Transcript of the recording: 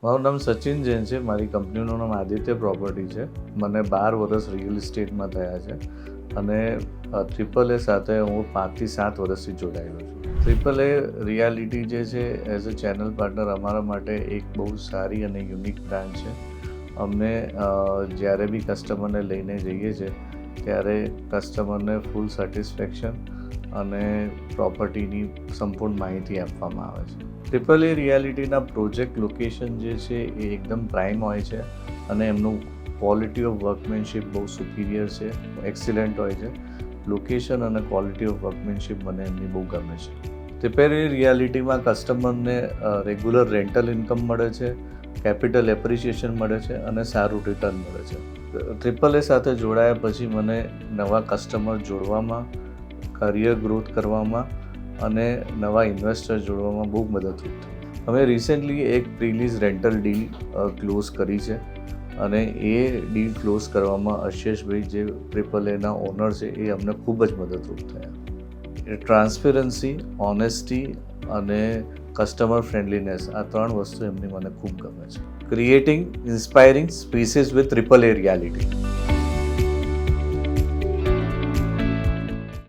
મારું નામ સચિન જૈન છે. મારી કંપનીનું નામ આદિત્ય પ્રોપર્ટી છે. મને 12 વર્ષ રિયલ ઇસ્ટેટમાં થયા છે અને ટ્રિપલ એ સાથે હું 5 થી 7 વર્ષથી જોડાયેલો છું. ટ્રિપલ એ રિયાલિટી જે છે એઝ અ ચેનલ પાર્ટનર અમારા માટે એક બહુ સારી અને યુનિક બ્રાન્ડ છે. અમને જ્યારે બી કસ્ટમરને લઈને જઈએ છીએ ત્યારે કસ્ટમરને ફૂલ સેટિસ્ફેક્શન અને પ્રોપર્ટીની સંપૂર્ણ માહિતી આપવામાં આવે છે. ટ્રિપલ એ રિયાલિટીના પ્રોજેક્ટ લોકેશન જે છે એ એકદમ પ્રાઇમ હોય છે અને એમનું ક્વોલિટી ઓફ વર્કમેનશીપ બહુ સુપિરિયર છે, એક્સિલન્ટ હોય છે. લોકેશન અને ક્વોલિટી ઓફ વર્કમેનશીપ મને એમની બહુ ગમે છે. ટ્રિપલ એ રિયાલિટીમાં કસ્ટમરને રેગ્યુલર રેન્ટલ ઇન્કમ મળે છે, કેપિટલ એપ્રિસિએશન મળે છે અને સારું રિટર્ન મળે છે. ટ્રિપલ એ સાથે જોડાયા પછી મને નવા કસ્ટમર જોડવામાં, કરિયર ગ્રોથ કરવામાં અને નવા ઇન્વેસ્ટર જોડવામાં બહુ મદદરૂપ થઈ. અમે રિસેન્ટલી એક પ્રીલીઝ રેન્ટલ ડીલ ક્લોઝ કરી છે અને એ ડીલ ક્લોઝ કરવામાં અશેષભાઈ જે ટ્રિપલ એના ઓનર છે એ અમને ખૂબ જ મદદરૂપ થયા. ટ્રાન્સપેરન્સી, ઓનેસ્ટી અને કસ્ટમર ફ્રેન્ડલીનેસ આ 3 વસ્તુ એમની મને ખૂબ ગમે છે. Creating inspiring spaces with triple A reality.